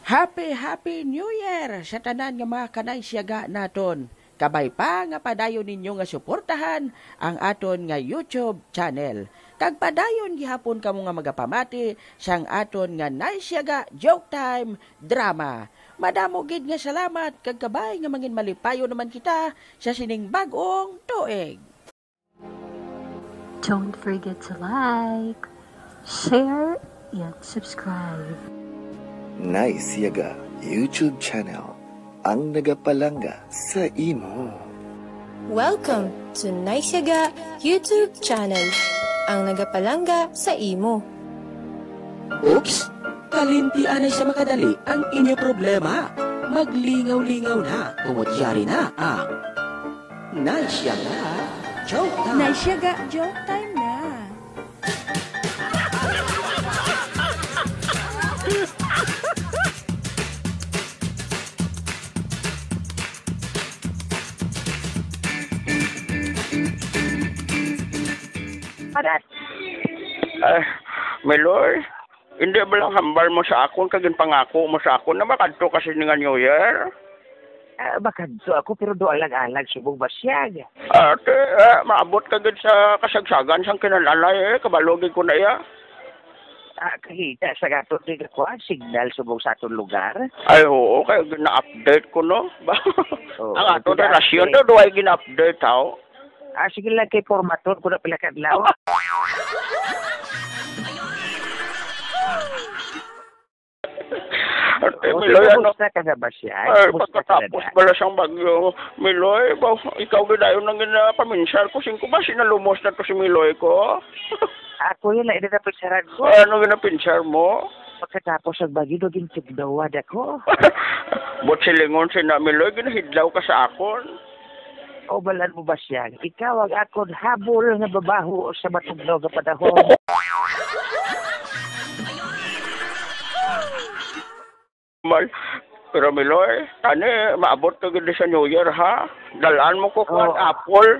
Happy New Year sa tanan nga mga kanaysiyaga naton. Kabay pa nga padayon ninyo nga suportahan ang aton nga YouTube channel. Kag padayon gihapon kamo nga magapamati sang aton nga naysyaga Joke Time Drama. Madamo gid nga salamat kag kabay nga mangin malipayo naman kita sa sining bag-ong tuig. Don't forget to like, share, and subscribe. Nice Yaga YouTube channel ang nagapalanga sa imo. Welcome to Naisyaga YouTube channel, ang nagapalanga sa imo. Oops! Kalintian ay sa makadali ang inyo problema. Maglingaw-lingaw na, umutyari na ang Naisyaga Joke Time. Naisyaga Joke Time na. Parat. Meloy, hindi ba lang hambal mo sa akon, kagin pangako mo sa akon na makadto kasi nga New Year? Bakadto ako pero do alag-alag subong basyag. Ate, maabot kagin sa kasagsagan sang kinalalay kabalogin ko na iya. Kahita sa gato din ako, signal subong sa atong lugar. Ay, oo, kaya gina-update ko, no? Oo, Ang ato na gina-update. rasyon do ay gina-update, tao. Sige lang kay formator ko na pala kadlaw. Ate, Meloy, ano? Kumusta ka na basyag? Ay, Kumusta ka na pagkatapos daan? bala siyang bagyo, Meloy, ikaw ginayon nang ginapaminsyal ko, singko ba sinalumos na to si Meloy ko? Ako yun lang, ina na pagsaran ko. Ano ginapinsyal mo? Pagkatapos ang bagyo, naging tigdawad ako. Bot silingon si na Meloy, ginahidlaw ka sa akon. O balan mo basyag? Ikaw ang akon habol nga babaho sa matugnaw nga panahon. Mal, pero Meloy, tani, maabot ka gindi sa New Year, ha? Dalaan mo ko kuan Oo. apple.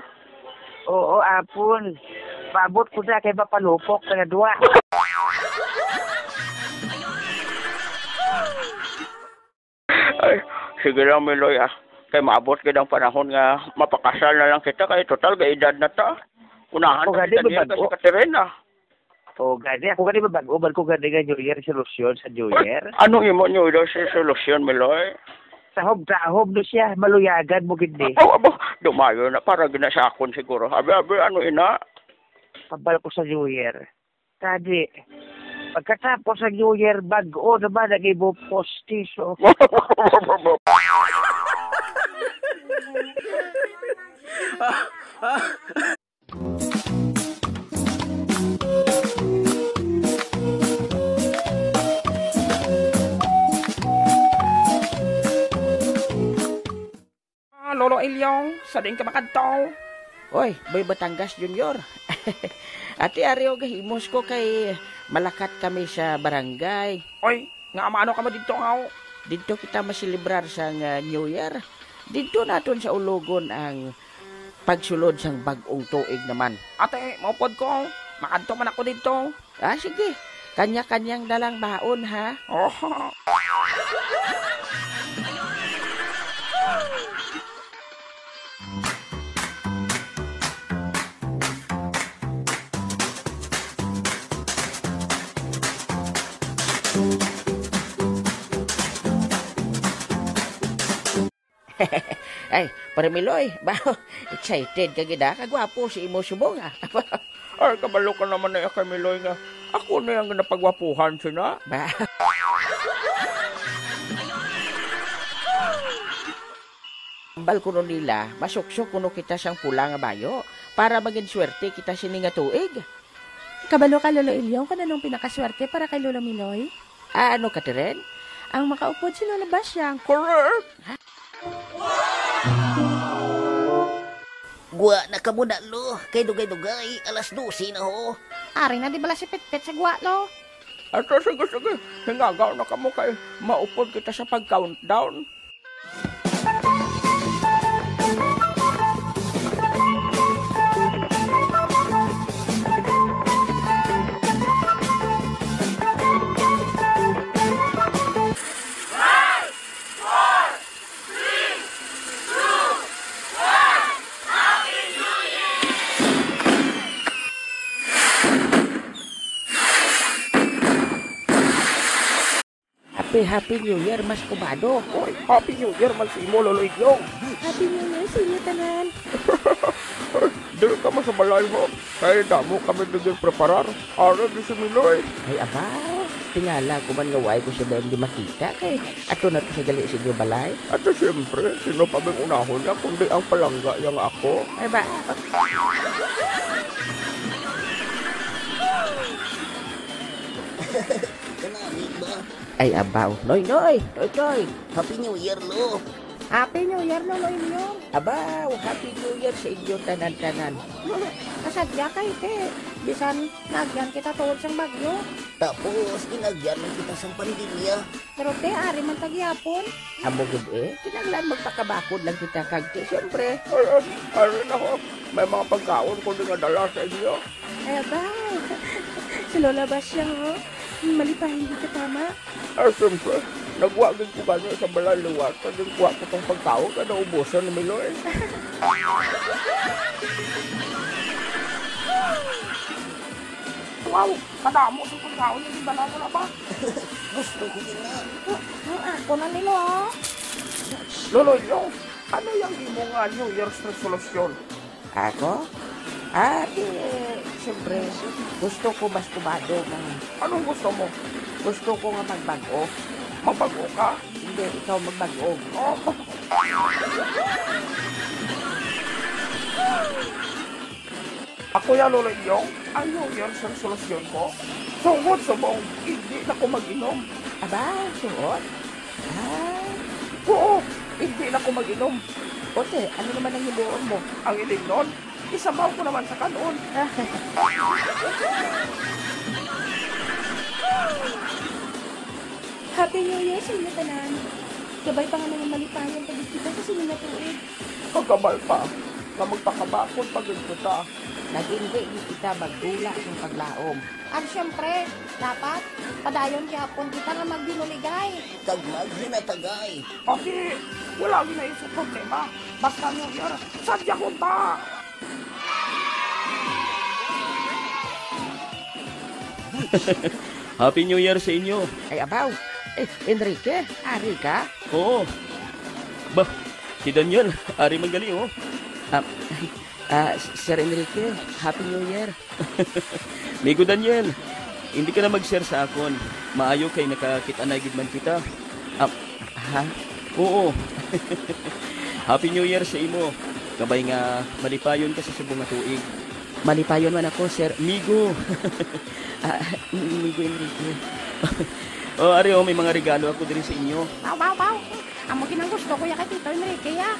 Oo, apon. Paabot ko na kay mapalupok na duwa. Ay, sige lang, Meloy, ah. Kay maabot ka ng panahon nga mapakasal na lang kita, kay total, kay edad na ta. Unahan O, na gani, kita niya babago. kasi Katerina. O gani, ako gani babago, ko gani nga New Year resolution sa New Year. Ano imo New Year resolution, Meloy? Tahob no siya, maluyagan mo gindi. Abo, dumayo na, para gina sa akon siguro. Abi, ano ina? Pabal ko sa New Year. Kadi, pagkatapos sa New Year, bago naman nag-ibo postiso. Lolo Ilyong, sa din ka makadto. Oy, Boy Batangas Junior. Ati ariyo gahimos ko kay malakat kami sa barangay. Oy, nga amano ka mo dito nga. Dito kita masilibrar sa New Year. Dito naton sa Ulugon ang pagsulod sang bag-ong tuig naman. Ate, maupod ko. Makadto man ako dito. Sige. Kanya-kanyang dalang baon, ha? Oh. Ay, para Miloy, ba, excited ka gida, kagwapo si imo subong ah. Ay, kabalo ka naman na kay Meloy nga. Ako na yung napagwapuhan siya. Ba, ambal kuno nila, masuksok kuno kita sang pula nga bayo, para maging swerte kita sini nga tuig. Kabalo ka, Lolo Ilyong, kung anong pinakaswerte para kay Lolo Miloy? Ano ka tiren? Ang makaupod si Lola Basyang. Correct! Gwa na ka muna lo, kay dugay-dugay, alas 12 na ho. Ari na di bala si Pitpit sa gwalo. Ato, sige. Hingagaw na ka mo kay maupod kita sa pag-countdown. Happy New Year, Mas Kubado. Oy, Happy New Year man sa imo, Lolo Ilyong. Happy New Year sa inyo tanan. Dili ka man sa balay mo. Kaya damo kami naging preparar. Ara di si Miloy. Ay, aba, tingala ko man nga way ko siya dahil di makita. Kay, ato na to sa gali sa inyo balay. At siyempre, sino pa bang unahon niya kundi ang palangga yang ako. Ay ba, Kanami ba? ay abaw. Noy, Happy New Year, lo. Happy New Year, Lolo Ilyong. abaw, Happy New Year sa inyo tanan-tanan. Kasadya kay te. Bisan nagyan kita tuod sang bagyo. Tapos, inagyan ng kita sa pandemya. Pero te, ari man tagyapon. Amo gud kinanglan magpakabakod lang kita kagti. Siyempre, Ay, ako. May mga pagkaon ko nga dala sa inyo. Ay, ba? Si Lola Basyang, oh. Malipahin di ka tama. Ay, siyempre, nagwagin ko kanya sa balay liwat. Paging kuha ko tong pagkaon ka na ubusan ni Miloy. wow, kadamo sa pagkaon yung bala mo na ba? Gusto ko din na. Ako na nilo, oh. Lolo Ilyong, ano yung imo nga New Year's resolution? Ako? Siyempre, gusto ko Mas Kubado ng Anong gusto mo? gusto ko nga magbago. Mabago ka? Hindi, ikaw magbago. Oh. Ako yan, Lolo Ilyong. Ang New Year's resolution ko? Sungod sa buong, hindi na ko mag-inom. Aba, suot? Oo, hindi na ko mag-inom. Ote, ano naman ang hibuon mo? Ang ilig nun, isabaw ko naman sa kanon. Happy New Year sa inyo tanan. Gabay pa nga naman malipayan pag kita sa sinyo na tuig. Kagabal pa, na magpakabakod pag kita. Nag-ingge kita magdula ng paglaom. At syempre, dapat padayon kihapon kita nga magdinuligay. Kagmag hinatagay. Ate, wala ginaisip problema. Basta New Year, sadya ko ta. Happy New Year sa inyo. Ay, abaw. Enrique, ari ka? Oo. Bah, si Daniel, ari magaling oh. Sir Enrique, Happy New Year. Migo Daniel, hindi ka na mag-share sa akon. Maayo kay nakakita na gid man kita. Ha? Oo. Happy New Year sa imo. Kabay nga malipayon ka sa subong nga tuig. Malipayon man ako, Sir. Migo. Migo Enrique. Oh, ari oh, may mga regalo ako diri sa inyo. Wow. Amo ginang gusto ko ya kay Tito Enrique, ya.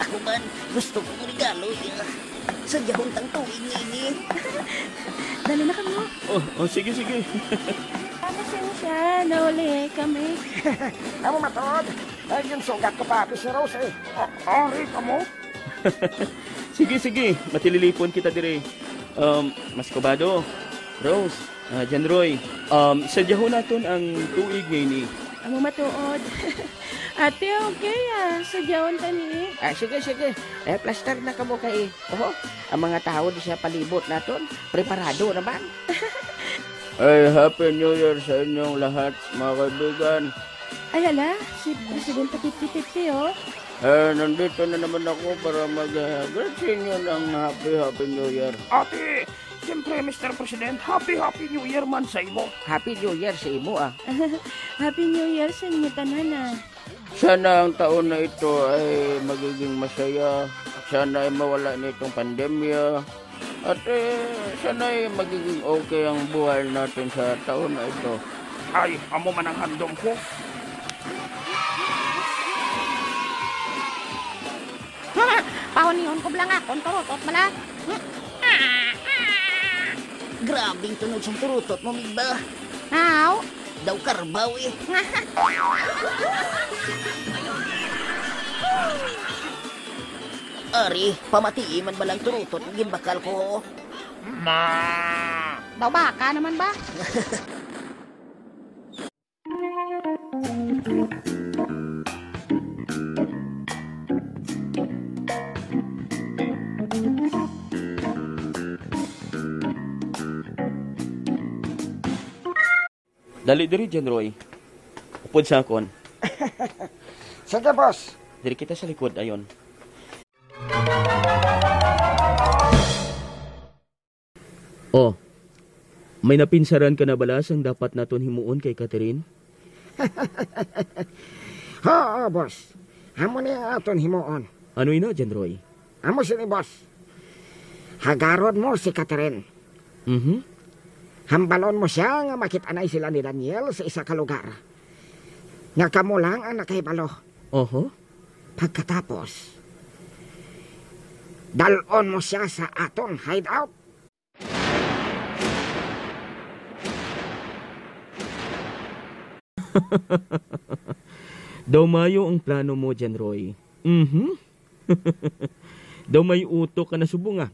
Ako man, gusto kong regalo ya. Sa jahuntang tuwing ini. Dali na kami. Oh, sige. Pasensya, nauli kami. Amo matod. Ay, yung sugat ko pa, si Rose eh. Ari ka mo? Sige, matililipon kita dire. Mas Kubado, Rose, Jan Roy. Sadyaho naton ang tuig ngayon eh. Amo matuod. Ate, okay Sadyawan tani. Sige. Plaster na kamo kay. Ang mga tao di siya palibot naton. Preparado naman. Ay, Happy New Year sa inyong lahat, mga kaibigan. Ay, ala, si Presidente 50-50, oh. Nandito na naman ako para mag-greet sa inyo ng Happy New Year. Ate, siyempre, Mr. President, Happy New Year man sa imo. Happy New Year sa imo Happy New Year sa inyo tanan, Sana ang taon na ito ay magiging masaya. Sana ay mawala nitong pandemya. At sana ay magiging okay ang buhay natin sa taon na ito. Ay, amo man ang handom ko. Paunihon ko lang akong turutot mala. Grabing tunog sa turutot mo, Migba. Now, Daw karbaw eh. Ari, pamatiin man ba lang turutot ng gimbakal ko? daw baka naman ba? Dali diri Jan Roy. Upod sa akon. Sige, boss. Diri kita sa likod, ayon. Oh, may napinsaran ka na balas ang dapat naton himuon kay Catherine? Oo, boss. Amo niya aton himuon. Ano ina, John Roy? Amo sini, boss. Hagaron mo si Catherine. Hambalon mo siya nga makitanay sila ni Daniel sa isa ka lugar. Nga kamo lang ang nakahibalo. Oho? Pagkatapos, dalon mo siya sa aton hideout. Daw mayo ang plano mo, John Roy. Daw may utok ka na subunga.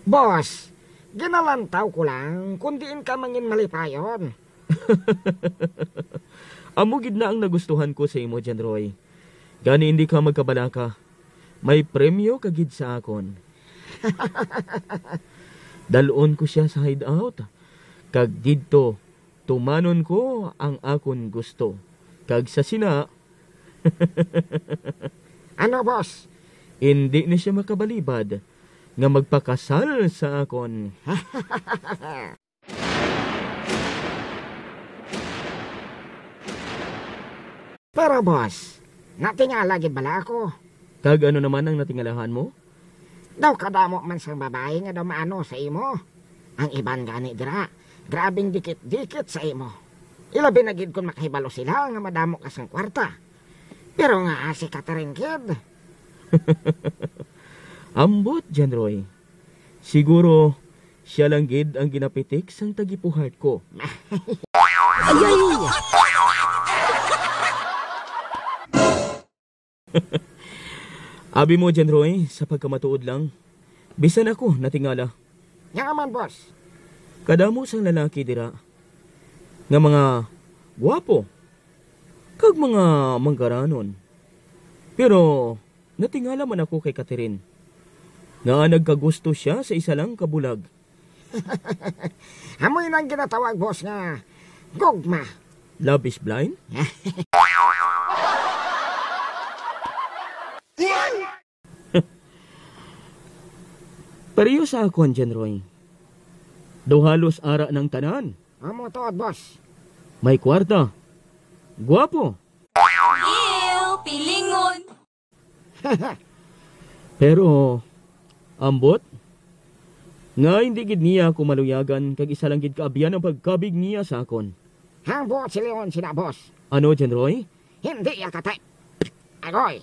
Boss, ginalantaw ko lang kung diin ka mangin malipayon. Amo gid na ang nagustuhan ko sa imo, John Roy. Gani hindi ka magkabalaka. May premyo kagid sa akon. Dalon ko siya sa hideout. Kag didto, tumanon ko ang akon gusto. Kag sa sina, Ano, boss? hindi na siya makabalibad nga magpakasal sa akon. Pero, boss, natingala gid bala ako. Kag ano naman ang natingalahan mo? Daw kadamo man sa babae nga daw maano sa imo. Ang iban gani dira, grabing dikit-dikit sa imo. Ilabi na gid kung makahibalo sila nga madamo ka sang kwarta. Pero nga si Catherine kid. Ambot, John Roy. Siguro, siya lang gid ang ginapitik sang tagipuhart ko. Abi mo, John Roy, sa pagkamatuod lang, bisan ako natingala. Nga man, boss. Kadamo sang lalaki dira, nga mga guwapo, kag mga manggaranon. Pero, natingala man ako kay Catherine, nga nagkagusto siya sa isa lang kabulag. Amoy nang ginatawag, boss, nga gugma. Love is blind? Pareho sa akon, John Roy. Daw halos ara ng tanan. Amo to, boss. May kwarta. Guwapo. Pilingon! Pero, ambot, nga hindi gid niya ako maluyagan kag isa lang gid kaabiyan ang pagkabig niya sa akon. Hambot si Leon sila, boss. Ano, John Roy? Hindi yakatay. Agoy.